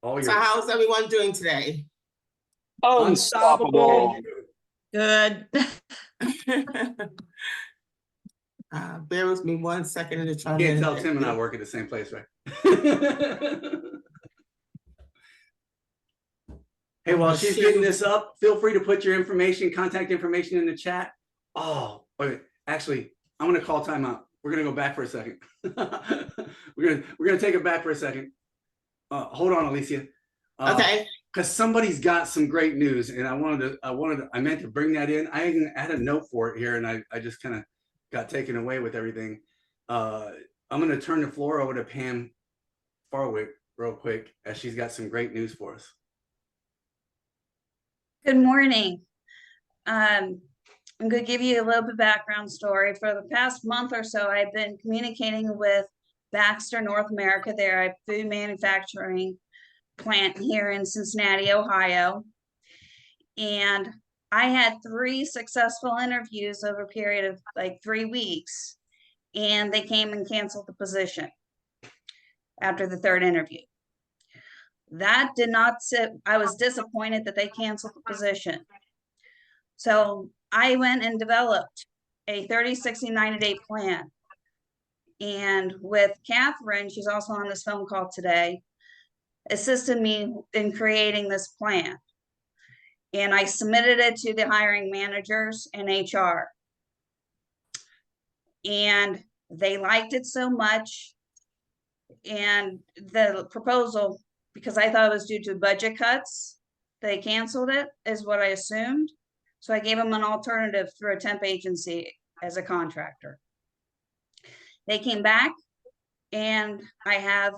All So yours. how's everyone doing today? Unstoppable. Good. Bear with me 1 second to try Can't to tell Tim and I work at the same place, right? Hey, while she's getting this up, feel free to put your information, contact information in the chat. Oh, wait, actually, I'm gonna call timeout. We're gonna go back for a second. we're gonna take it back for a second. Hold on, Alicia. Okay. Because somebody's got some great news, and I meant to bring that in. I had a note for it here, and I just kind of got taken away with everything. I'm gonna turn the floor over to Pam Farwick real quick, as she's got some great news for us. Good morning. I'm going to give you a little bit of background story. For the past month or so, I've been communicating with Baxter North America. They're a food manufacturing plant here in Cincinnati, Ohio. And I had 3 successful interviews over a period of like 3 weeks, and they came and canceled the position after the 3rd interview. That did not sit. I was disappointed that they canceled the position. So I went and developed a 30, 60, 90-day plan. And with Catherine, she's also on this phone call today, assisted me in creating this plan. And I submitted it to the hiring managers and HR. And they liked it so much. And the proposal, because I thought it was due to budget cuts, they canceled it, is what I assumed. So I gave them an alternative through a temp agency as a contractor. They came back, and I have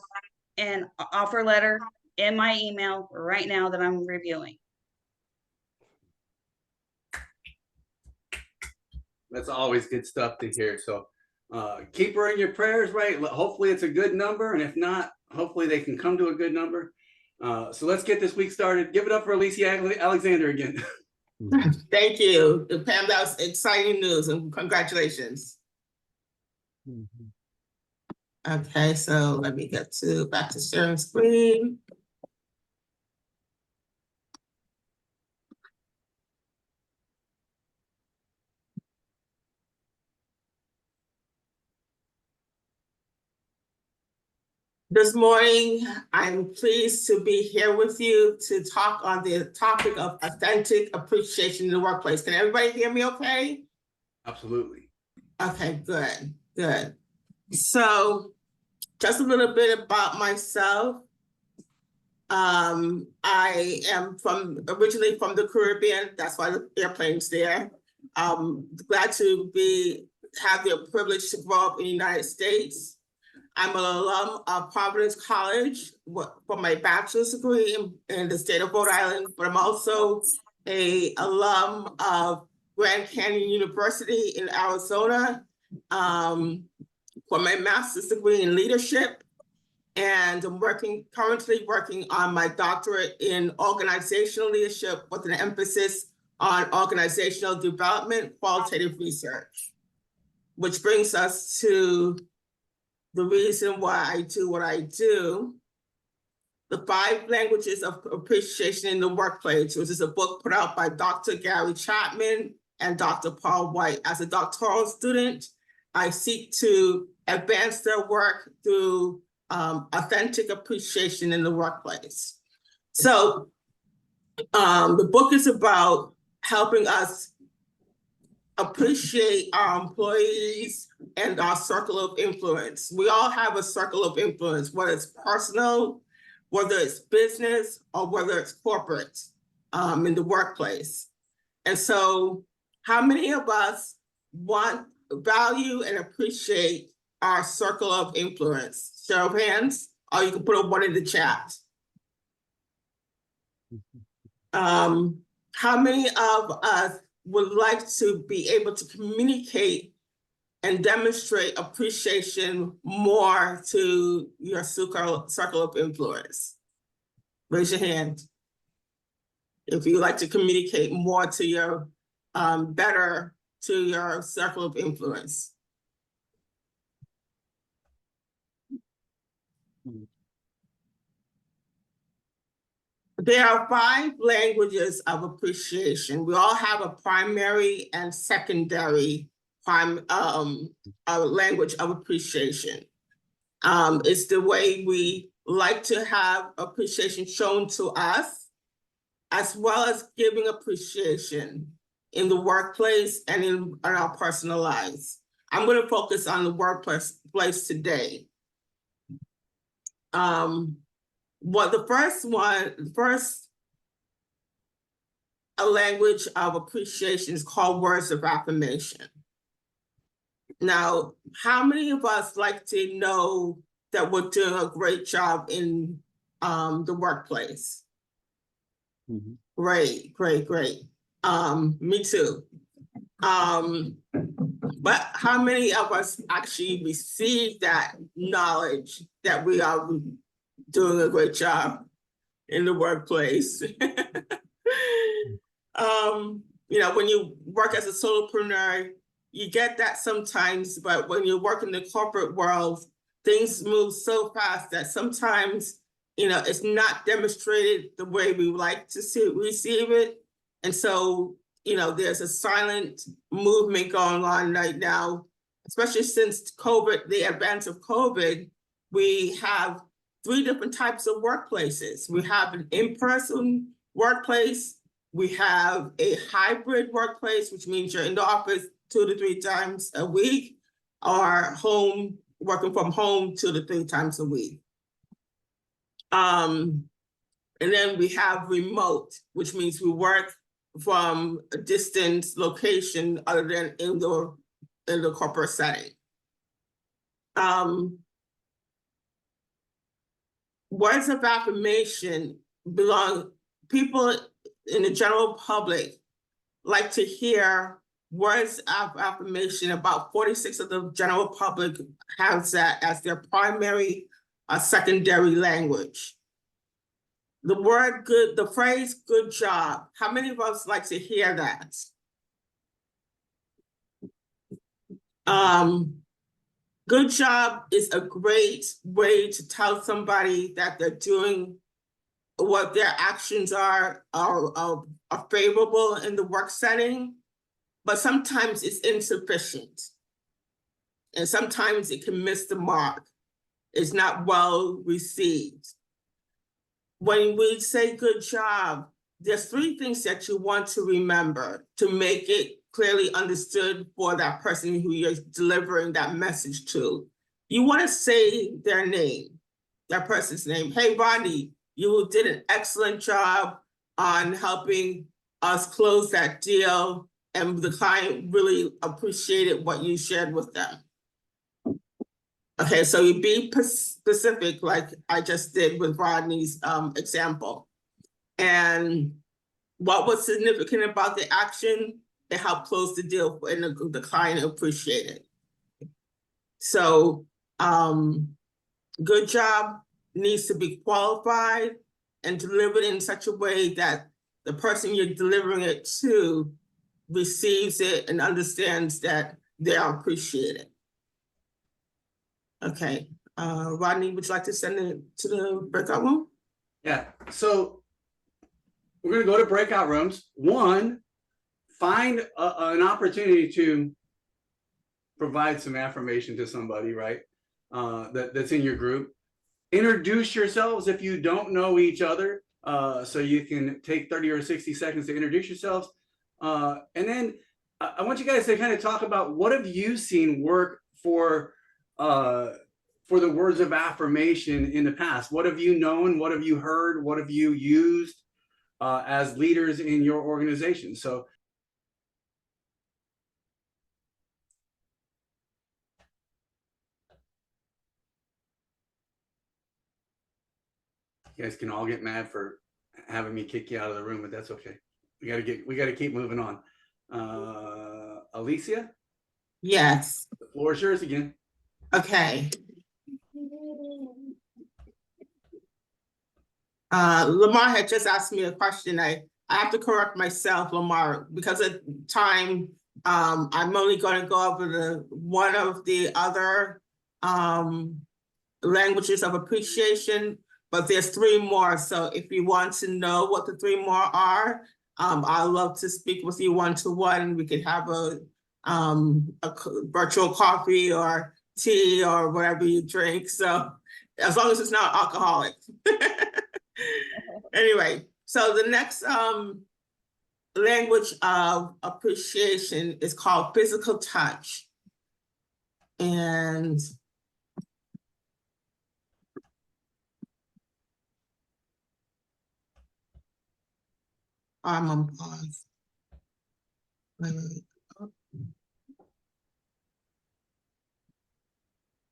an offer letter in my email right now that I'm reviewing. That's always good stuff to hear. So keep her in your prayers, right? Hopefully it's a good number, and if not, hopefully they can come to a good number. So let's get this week started. Give it up for Alicia Alexander again. Thank you, Pam. That was exciting news, and congratulations. Okay, so let me get back to sharing screen. This morning, I'm pleased to be here with you to talk on the topic of authentic appreciation in the workplace. Can everybody hear me okay? Absolutely. Okay, good, good. So just a little bit about myself. I am originally from the Caribbean. That's why the airplane's there. Glad to have the privilege to grow up in the United States. I'm an alum of Providence College for my bachelor's degree in the state of Rhode Island, but I'm also an alum of Grand Canyon University in Arizona for my master's degree in leadership. And I'm currently working on my doctorate in organizational leadership with an emphasis on organizational development, qualitative research, which brings us to the reason why I do what I do. The 5 Languages of Appreciation in the Workplace, which is a book put out by Dr. Gary Chapman and Dr. Paul White. As a doctoral student, I seek to advance their work through authentic appreciation in the workplace. So the book is about helping us appreciate our employees and our circle of influence. We all have a circle of influence, whether it's personal, whether it's business, or whether it's corporate in the workplace. And so how many of us value and appreciate our circle of influence? Show of hands, or you can put a 1 in the chat. How many of us would like to be able to communicate and demonstrate appreciation more to your circle of influence? Raise your hand if you like to communicate more to your better to your circle of influence. There are 5 languages of appreciation. We all have a primary and secondary language of appreciation. It's the way we like to have appreciation shown to us, as well as giving appreciation in the workplace and in our personal lives. I'm going to focus on the workplace today. A language of appreciation is called words of affirmation. Now, how many of us like to know that we're doing a great job in the workplace? Mhm. Great. Me too. But how many of us actually receive that knowledge that we are doing a great job in the workplace? When you work as a solopreneur, you get that sometimes, but when you work in the corporate world, things move so fast that sometimes, it's not demonstrated the way we would like to receive it. And so, there's a silent movement going on right now, especially since COVID, the advance of COVID. We have 3 different types of workplaces. We have an in-person workplace. We have a hybrid workplace, which means you're in the office 2 to 3 times a week, or working from home 2 to 3 times a week. And then we have remote, which means we work from a distant location other than in the corporate setting. Words of affirmation people in the general public like to hear words of affirmation. About 46% of the general public has that as their primary or secondary language. The phrase "good job," how many of us like to hear that? Good job is a great way to tell somebody that they're doing what their actions are favorable in the work setting, but sometimes it's insufficient. And sometimes it can miss the mark. It's not well received. When we say good job, there's 3 things that you want to remember to make it clearly understood for that person who you're delivering that message to. You want to say their name, that person's name. Hey, Rodney, you did an excellent job on helping us close that deal, and the client really appreciated what you shared with them. Okay, so you be specific, like I just did with Rodney's example. And what was significant about the action? It helped close the deal and the client appreciated it. So good job needs to be qualified and delivered in such a way that the person you're delivering it to receives it and understands that they are appreciated. Okay, Rodney, would you like to send it to the breakout room? Yeah, so we're gonna go to breakout rooms. One, find an opportunity to provide some affirmation to somebody, right? That's in your group. Introduce yourselves if you don't know each other. So you can take 30 or 60 seconds to introduce yourselves. And then I want you guys to kind of talk about what have you seen work for the words of affirmation in the past. What have you known? What have you heard? What have you used as leaders in your organization? So you guys can all get mad for having me kick you out of the room, but that's okay. We gotta keep moving on. Alicia? Yes. The floor is yours again. Okay. Lamar had just asked me a question. I have to correct myself, Lamar, because of time. I'm only going to go over one of the other languages of appreciation, but there's 3 more. So if you want to know what the 3 more are, I'd love to speak with you one-to-one. We could have a virtual coffee or tea or whatever you drink. So as long as it's not alcoholic. Anyway, so the next language of appreciation is called physical touch. And I'm on pause.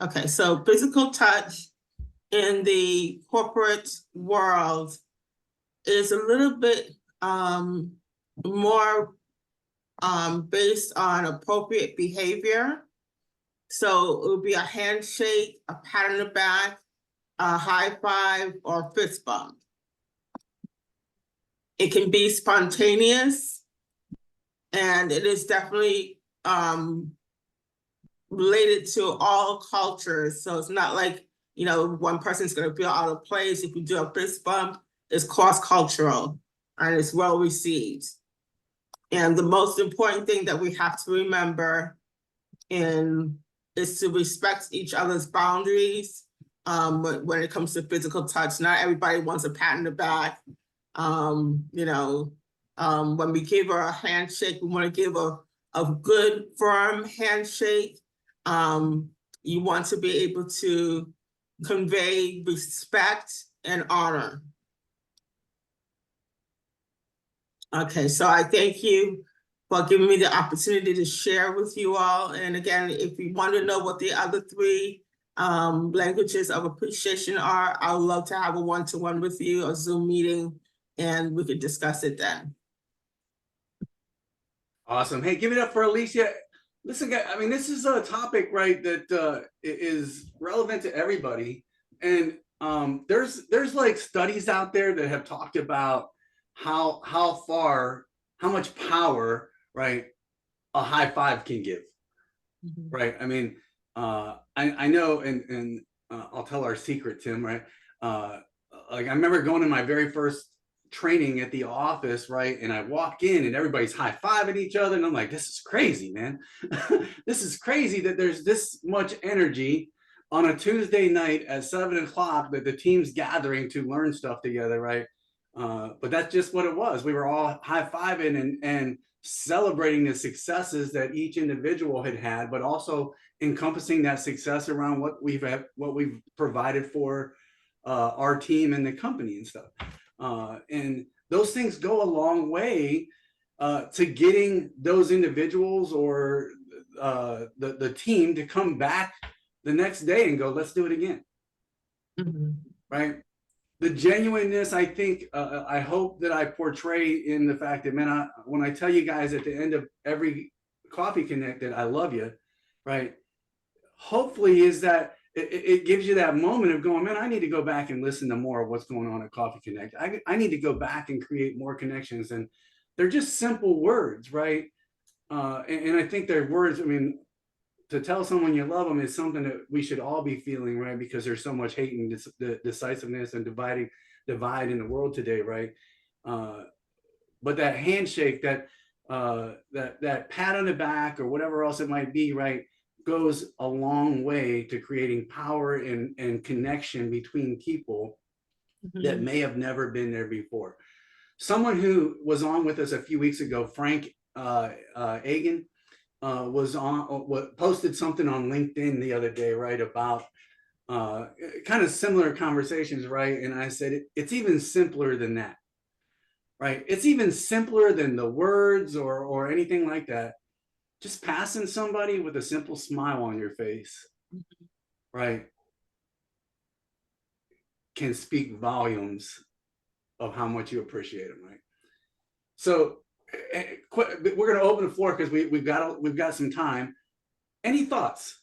Okay, so physical touch in the corporate world is a little bit more based on appropriate behavior. So it would be a handshake, a pat on the back, a high five, or fist bump. It can be spontaneous, and it is definitely related to all cultures. So it's not like, you know, one person's gonna feel out of place. If you do a fist bump, it's cross-cultural and it's well received. And the most important thing that we have to remember is to respect each other's boundaries when it comes to physical touch. Not everybody wants a pat in the back. You know, when we give her a handshake, we want to give a good, firm handshake. You want to be able to convey respect and honor. Okay, so I thank you for giving me the opportunity to share with you all. And again, if you want to know what the other 3 languages of appreciation are, I would love to have a one-to-one with you, a Zoom meeting, and we could discuss it then. Awesome. Hey, give it up for Alicia. Listen, guys, I mean, this is a topic, right, that is relevant to everybody. And there's like studies out there that have talked about how much power, right, a high five can give, right? I mean, I know, and I'll tell our secret, Tim, right? Like I remember going to my very first training at the office, right? And I walk in and everybody's high-fiving each other. And I'm like, this is crazy, man. This is crazy that there's this much energy on a Tuesday night at 7 o'clock that the team's gathering to learn stuff together, right? But that's just what it was. We were all high-fiving and celebrating the successes that each individual had, but also encompassing that success around what we've provided for our team and the company and stuff. And those things go a long way to getting those individuals or the team to come back the next day and go, let's do it again. Right? The genuineness, I think, I hope that I portray in the fact that, man, when I tell you guys at the end of every Coffee Connect that I love you, right? Hopefully is that it gives you that moment of going, man, I need to go back and listen to more of what's going on at Coffee Connect. I need to go back and create more connections. And they're just simple words, right? And I think they're words, I mean, to tell someone you love them is something that we should all be feeling, right? Because there's so much hate and decisiveness and divide in the world today, right? But that handshake, that pat on the back or whatever else it might be, right, goes a long way to creating power and connection between people that may have never been there before. Someone who was on with us a few weeks ago, Frank Agan, posted something on LinkedIn the other day, right, about kind of similar conversations, right? And I said, it's even simpler than that, right? It's even simpler than the words or anything like that. Just passing somebody with a simple smile on your face, right, can speak volumes of how much you appreciate them, right? So we're going to open the floor because we've got some time. Any thoughts?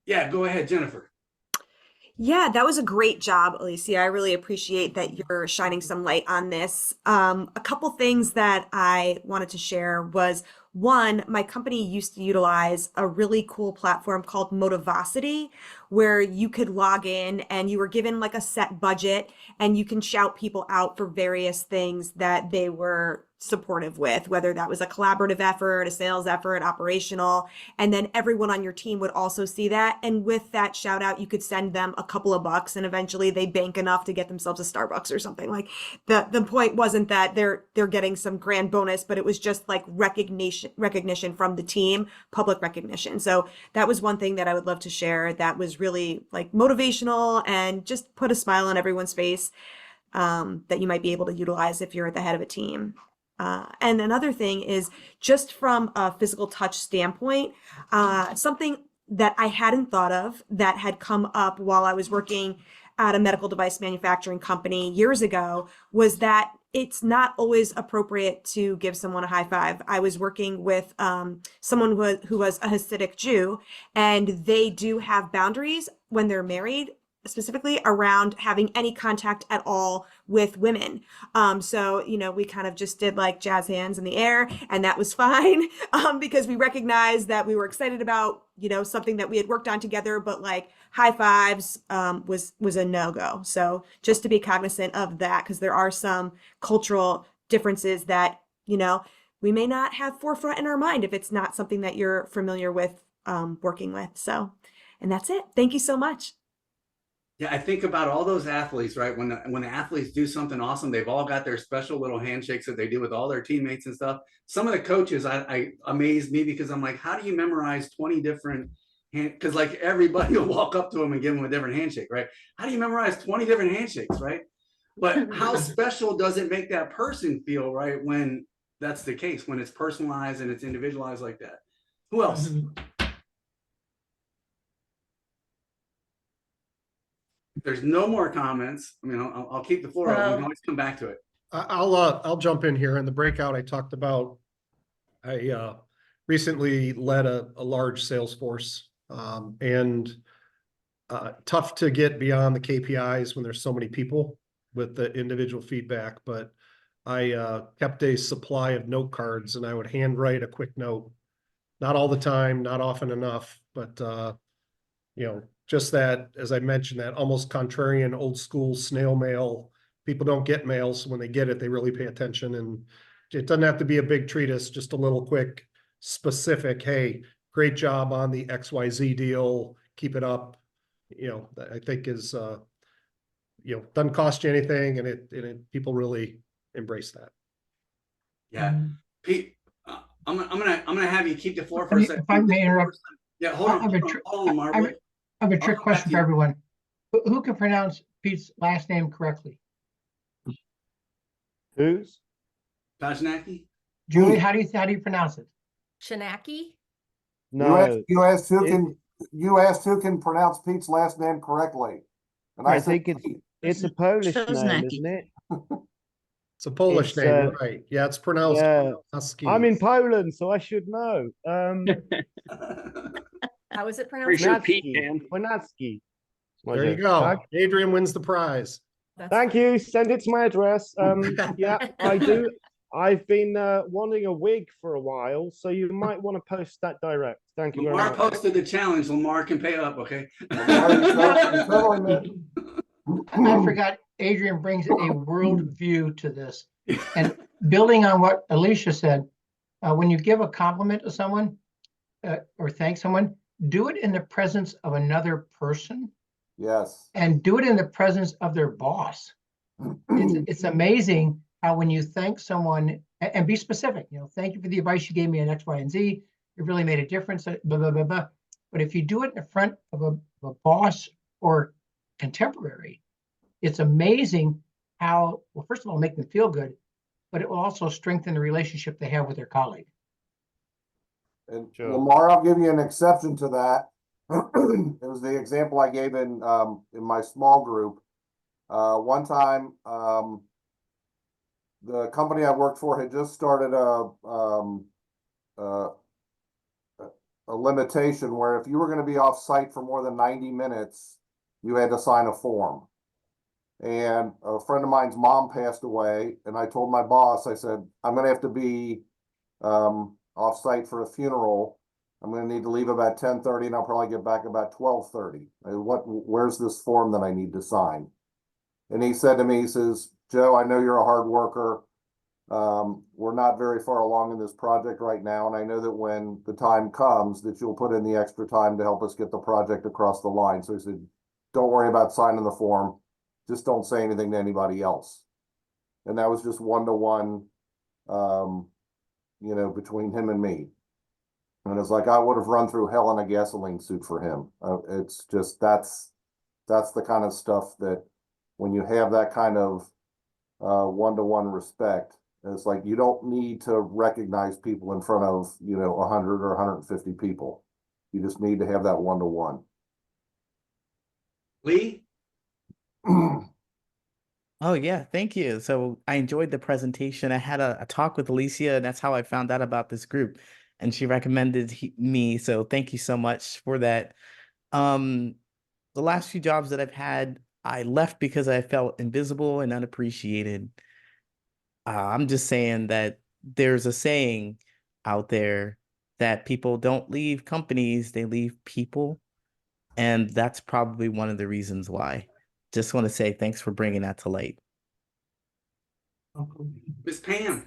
Yeah, go ahead, Jennifer. Yeah, that was a great job, Alicia. I really appreciate that you're shining some light on this. A couple things that I wanted to share was One, my company used to utilize a really cool platform called Motivosity, where you could log in and you were given like a set budget and you can shout people out for various things that they were supportive with, whether that was a collaborative effort, a sales effort, operational, and then everyone on your team would also see that. And with that shout out, you could send them a couple of bucks and eventually they bank enough to get themselves a Starbucks or something. Like the point wasn't that they're getting some grand bonus, but it was just like recognition from the team, public recognition. So that was one thing that I would love to share that was really like motivational and just put a smile on everyone's face, that you might be able to utilize if you're at the head of a team. And another thing is just from a physical touch standpoint, something that I hadn't thought of that had come up while I was working at a medical device manufacturing company years ago was that it's not always appropriate to give someone a high five. I was working with someone who was a Hasidic Jew, and they do have boundaries when they're married, specifically around having any contact at all with women. So, we kind of just did like jazz hands in the air, and that was fine, because we recognized that we were excited about, something that we had worked on together, but like high fives was a no-go. So just to be cognizant of that, because there are some cultural differences that, we may not have forefront in our mind if it's not something that you're familiar with working with. So, and that's it. Thank you so much. Yeah, I think about all those athletes, right? When the athletes do something awesome, they've all got their special little handshakes that they do with all their teammates and stuff. Some of the coaches, I amaze me because I'm like, how do you memorize 20 different because like everybody will walk up to them and give them a different handshake, right? How do you memorize 20 different handshakes, right? But how special does it make that person feel, right? When that's the case, when it's personalized and it's individualized like that. Who else? If there's no more comments, I mean, I'll keep the floor open. We can always come back to it. I'll jump in here. In the breakout, I talked about, I recently led a large sales force, and tough to get beyond the KPIs when there's so many people with the individual feedback. But I kept a supply of note cards, and I would handwrite a quick note. Not all the time, not often enough, but just that, as I mentioned, that almost contrarian old school snail mail. People don't get mail, so when they get it, they really pay attention. And it doesn't have to be a big treatise, just a little quick, specific, hey, great job on the XYZ deal, keep it up. I think is, doesn't cost you anything, and it people really embrace that. Yeah, Pete, I'm gonna have you keep the floor for a second. If I may interrupt. Yeah, hold on, Mark. I have a trick question for everyone. Who can pronounce Pete's last name correctly? Who's? Pajnacki? Julie, how do you pronounce it? Shinaki? No, You asked who can pronounce Pete's last name correctly. And I I said, think it's a Polish name, Szoznacki. isn't it? It's a Polish It's, name, you're right? Yeah, it's pronounced. Yeah. Husky. I'm in Poland, so I should know. How is it pronounced? Pretty sure Pete can. Winacki. There you go. Adrian wins the prize. Thank you. Send it to my address. Yeah, I do. I've been wanting a wig for a while, so you might want to post that direct. Thank you very Lamar much. posted the challenge. Lamar can pay up, okay? you totally meant- I forgot Adrian brings a world view to this. And building on what Alicia said, when you give a compliment to someone or thank someone, do it in the presence of another person Yes. and do it in the presence of their boss. It's amazing how when you thank someone and be specific, thank you for the advice you gave me on X, Y, and Z. It really made a difference, blah, blah, blah, blah. But if you do it in front of a boss or contemporary, it's amazing how, well, first of all, make them feel good, but it will also strengthen the relationship they have with their colleague. And Sure. Lamar, I'll give you an exception to that. It was the example I gave in my small group. One time, the company I worked for had just started a limitation where if you were going to be off site for more than 90 minutes, you had to sign a form. And a friend of mine's mom passed away, and I told my boss, I said, I'm going to have to be off-site for a funeral. I'm gonna need to leave about 10:30 and I'll probably get back about 12:30. Where's this form that I need to sign? And he said to me, he says, Joe, I know you're a hard worker. We're not very far along in this project right now, and I know that when the time comes that you'll put in the extra time to help us get the project across the line. So he said, don't worry about signing the form. Just don't say anything to anybody else. And that was just one-to-one, between him and me. And it's like I would have run through hell in a gasoline suit for him. It's just that's the kind of stuff that when you have that kind of one-to-one respect, it's like you don't need to recognize people in front of 100 or 150 people. You just need to have that one-to-one. Lee? Oh yeah, thank you. So I enjoyed the presentation. I had a talk with Alicia, and that's how I found out about this group. And she recommended me. So thank you so much for that. The last few jobs that I've had, I left because I felt invisible and unappreciated. I'm just saying that there's a saying out there that people don't leave companies, they leave people. And that's probably one of the reasons why. Just want to say thanks for bringing that to light. Miss Pam?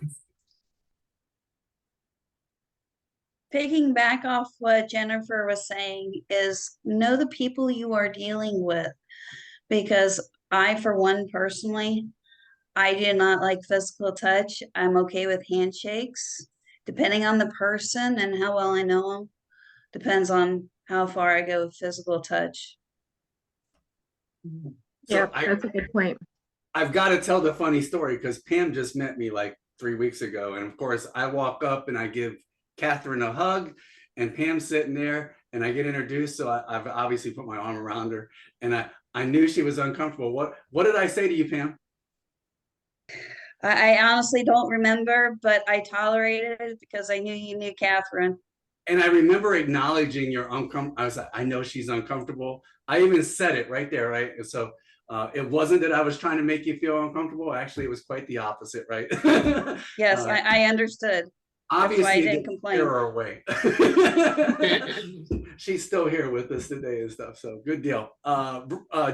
Picking back off what Jennifer was saying is know the people you are dealing with, because I, for one, personally, I do not like physical touch. I'm okay with handshakes, depending on the person and how well I know them. Depends on how far I go with physical touch. So That's a good point. I've got to tell the funny story because Pam just met me like 3 weeks ago. And of course, I walk up and I give Catherine a hug, and Pam's sitting there and I get introduced. So I've obviously put my arm around her, and I knew she was uncomfortable. What did I say to you, Pam? I honestly don't remember, but I tolerated it because I knew you knew Catherine. And I remember acknowledging your uncomfortable. I was like, I know she's uncomfortable. I even said it right there, right? And so it wasn't that I was trying to make you feel uncomfortable. Actually, it was quite the opposite, right? Yes, I understood. Obviously, I didn't complain. Scare her away. She's still here with us today and stuff. So good deal.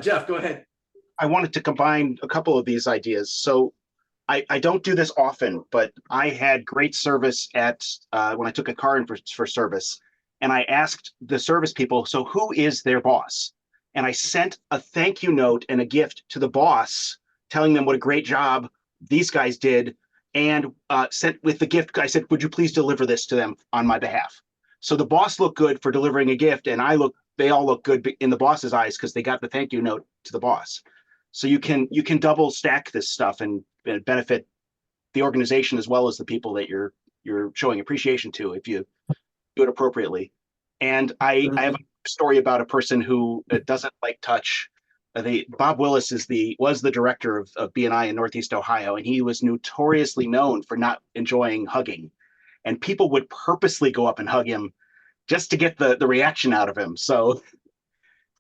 Jeff, go ahead. I wanted to combine a couple of these ideas. So I don't do this often, but I had great service at when I took a car in for service, and I asked the service people, so who is their boss? And I sent a thank you note and a gift to the boss, telling them what a great job these guys did, and sent with the gift, I said, would you please deliver this to them on my behalf? So the boss looked good for delivering a gift, and they all look good in the boss's eyes because they got the thank you note to the boss. So you can double stack this stuff and benefit the organization as well as the people that you're showing appreciation to if you do it appropriately. And I have a story about a person who doesn't like touch. Bob Willis was the director of BNI in Northeast Ohio, and he was notoriously known for not enjoying hugging. And people would purposely go up and hug him just to get the reaction out of him. So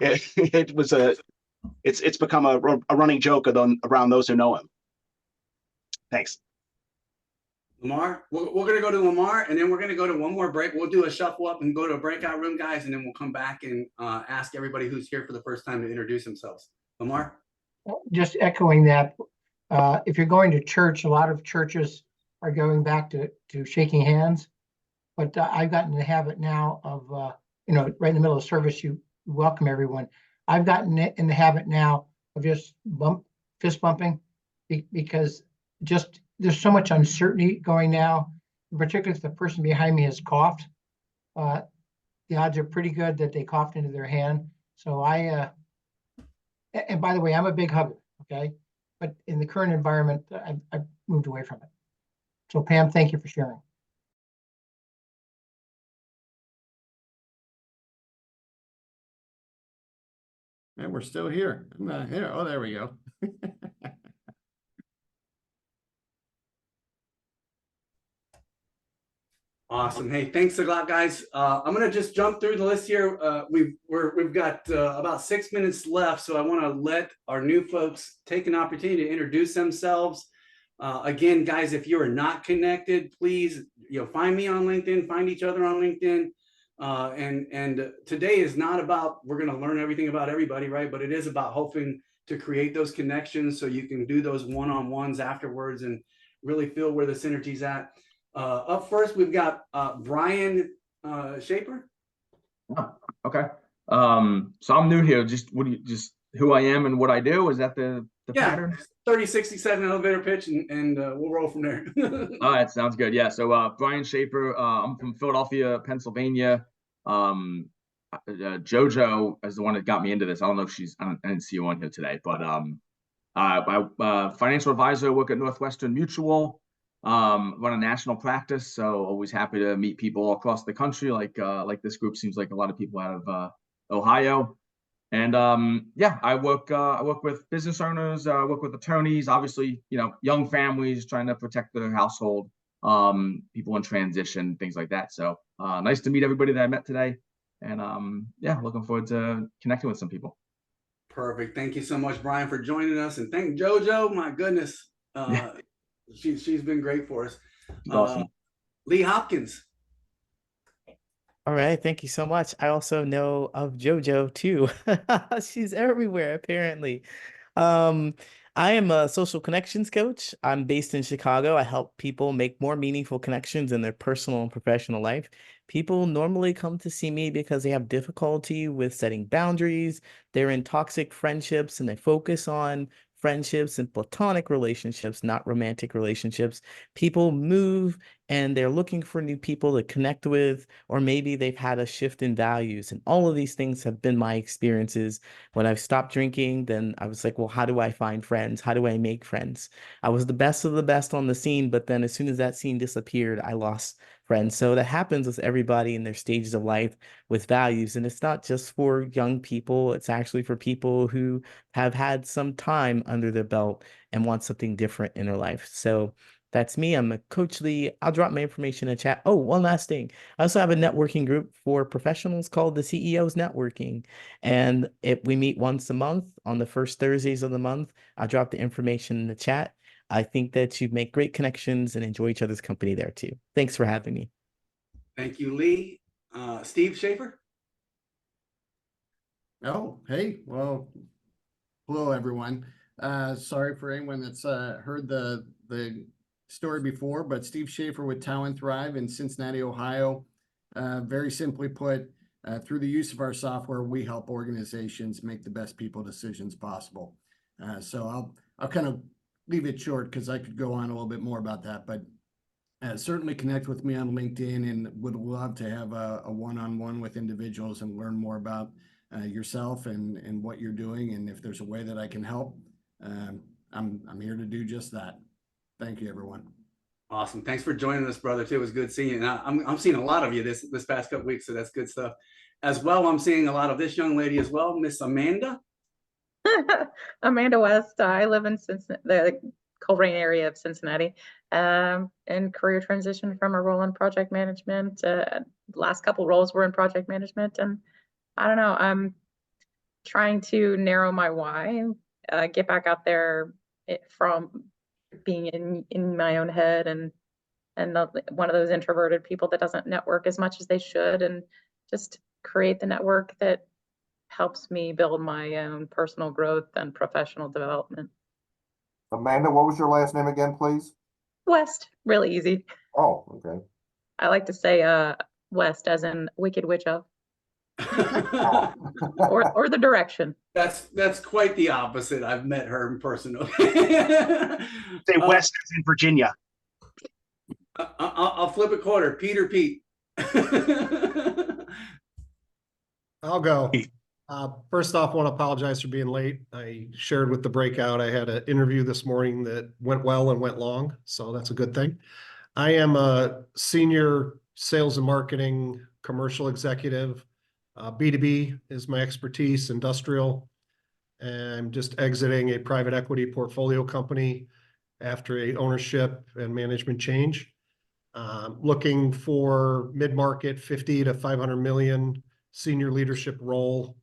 it's become a running joke around those who know him. Thanks. Lamar, we're going to go to Lamar, and then we're going to go to one more break. We'll do a shuffle up and go to a breakout room, guys, and then we'll come back and ask everybody who's here for the first time to introduce themselves. Lamar? Just echoing that, if you're going to church, a lot of churches are going back to shaking hands. But I've gotten in the habit now of, right in the middle of service, you welcome everyone. I've gotten in the habit now of just fist bumping because just there's so much uncertainty going now, particularly if the person behind me has coughed. The odds are pretty good that they coughed into their hand. So and by the way, I'm a big hugger, okay? But in the current environment, I've moved away from it. So Pam, thank you for sharing. And we're still here. I'm not here. Oh, there we go. Awesome. Hey, thanks a lot, guys. I'm gonna just jump through the list here. We've got about 6 minutes left, so I want to let our new folks take an opportunity to introduce themselves. Again, guys, if you are not connected, please, find me on LinkedIn, find each other on LinkedIn. And today is not about, we're going to learn everything about everybody, right? But it is about hoping to create those connections so you can do those one-on-ones afterwards and really feel where the synergy's at. Up first, we've got Brian Shaper. Oh, okay. So I'm new here. Just who I am and what I do. Is that the pattern? 30, 60 second elevator pitch, and we'll roll from there. All right, sounds good. Yeah. So Brian Shaper. I'm from Philadelphia, Pennsylvania. JoJo is the one that got me into this. I don't know if I didn't see you on here today, but I financial advisor, work at Northwestern Mutual. Run a national practice, so always happy to meet people all across the country. Like this group seems like a lot of people out of Ohio. And I work with business owners, work with attorneys, obviously, young families trying to protect their household, people in transition, things like that. So nice to meet everybody that I met today. And looking forward to connecting with some people. Perfect. Thank you so much, Brian, for joining us. And thank JoJo. My goodness. She's been great for us. Awesome. Lee Hopkins. All right, thank you so much. I also know of JoJo too. She's everywhere, apparently. I am a social connections coach. I'm based in Chicago. I help people make more meaningful connections in their personal and professional life. People normally come to see me because they have difficulty with setting boundaries. They're in toxic friendships and they focus on friendships and platonic relationships, not romantic relationships. People move and they're looking for new people to connect with, or maybe they've had a shift in values. And all of these things have been my experiences. When I've stopped drinking, then I was like, well, how do I find friends? How do I make friends? I was the best of the best on the scene, but then as soon as that scene disappeared, I lost friends. So that happens with everybody in their stages of life with values. And it's not just for young people. It's actually for people who have had some time under their belt and want something different in their life. So that's me. I'm a Coach Lee. I'll drop my information in the chat. Oh, one last thing. I also have a networking group for professionals called the CEOs Networking. And we meet once a month on the first Thursdays of the month. I'll drop the information in the chat. I think that you make great connections and enjoy each other's company there too. Thanks for having me. Thank you, Lee. Steve Shafer. Oh, hey, well, hello, everyone. Sorry for anyone that's heard the story before, but Steve Shafer with Tow and Thrive in Cincinnati, Ohio. Very simply put, through the use of our software, we help organizations make the best people decisions possible. So I'll kind of leave it short because I could go on a little bit more about that, but certainly connect with me on LinkedIn and would love to have a one-on-one with individuals and learn more about yourself and what you're doing. And if there's a way that I can help, I'm here to do just that. Thank you, everyone. Awesome. Thanks for joining us, brother. Too. It was good seeing you. And I'm seeing a lot of you this past couple weeks, so that's good stuff. As well, I'm seeing a lot of this young lady as well, Miss Amanda. Amanda West. I live in Cincinnati, the Coleraine area of Cincinnati, and career transition from a role in project management. Last couple roles were in project management, and I don't know, I'm trying to narrow my why, get back out there from being in my own head and one of those introverted people that doesn't network as much as they should, and just create the network that helps me build my own personal growth and professional development. Amanda, what was your last name again, please? West, really easy. Oh, okay. I like to say West as in Wicked Witch of. or the direction. That's quite the opposite. I've met her in person. Say West as in Virginia. I'll flip a quarter. Peter Pete. I'll go. First off, I want to apologize for being late. I shared with the breakout. I had an interview this morning that went well and went long, so that's a good thing. I am a senior sales and marketing commercial executive. B2B is my expertise, industrial. And I'm just exiting a private equity portfolio company after a ownership and management change. Looking for mid-market 50 to 500 million senior leadership role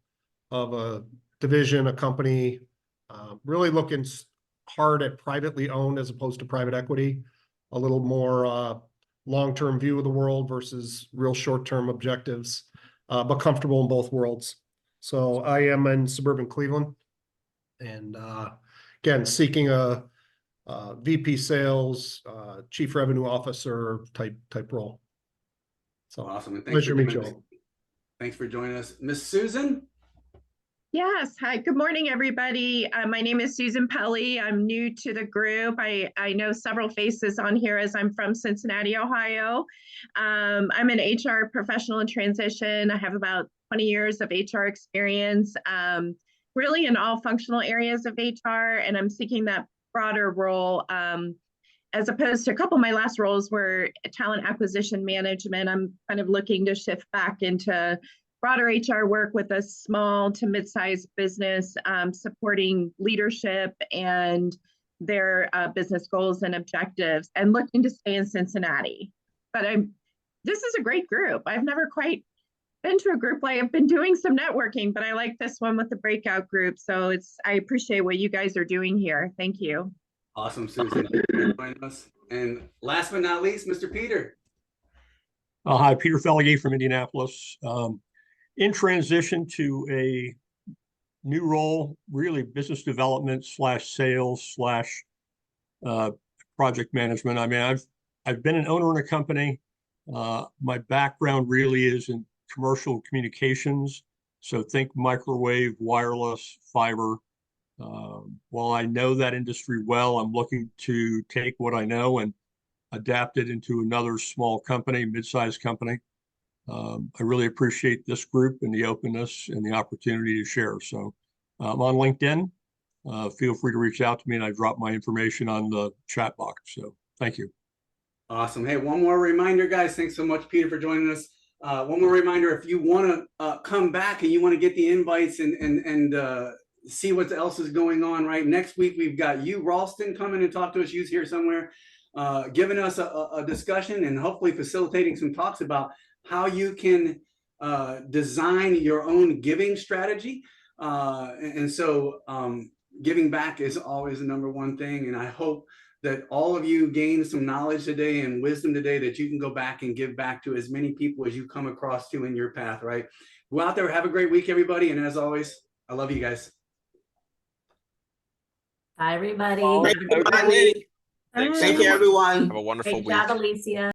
of a division, a company, really looking hard at privately owned as opposed to private equity, a little more long-term view of the world versus real short-term objectives, but comfortable in both worlds. So I am in suburban Cleveland, and again, seeking a VP sales, chief revenue officer type role. So Awesome. And pleasure to meet you us. all. Thanks for joining us. Miss Susan? Yes. Hi. Good morning, everybody. My name is Susan Pelly. I'm new to the group. I know several faces on here as I'm from Cincinnati, Ohio. I'm an HR professional in transition. I have about 20 years of HR experience, really in all functional areas of HR, and I'm seeking that broader role. As opposed to a couple of my last roles were talent acquisition management. I'm kind of looking to shift back into broader HR work with a small to mid-sized business, supporting leadership and their business goals and objectives, and looking to stay in Cincinnati. But this is a great group. I've never quite been to a group like I've been doing some networking, but I like this one with the breakout group. So I appreciate what you guys are doing here. Thank you. Awesome, Susan. Thank you for joining us. And last but not least, Mr. Peter. Hi, Peter Fellier from Indianapolis. In transition to a new role, really business development / sales / project management. I mean, I've been an owner in a company. My background really is in commercial communications. So think microwave, wireless, fiber. While I know that industry well, I'm looking to take what I know and adapt it into another small company, mid-sized company. I really appreciate this group and the openness and the opportunity to share. So I'm on LinkedIn. Feel free to reach out to me, and I drop my information on the chat box. So thank you. Awesome. Hey, one more reminder, guys. Thanks so much, Peter, for joining us. One more reminder, if you want to come back and you want to get the invites and see what else is going on, right? Next week, we've got you, Ralston, coming and talk to us. You's here somewhere, giving us a discussion and hopefully facilitating some talks about how you can design your own giving strategy. And so giving back is always the number one thing. And I hope that all of you gain some knowledge today and wisdom today that you can go back and give back to as many people as you come across to in your path, right? Go out there, have a great week, everybody. And as always, I love you guys. Bye, everybody. Thank you, everybody. Thank you, everyone. Have a wonderful Great week. job, Alicia.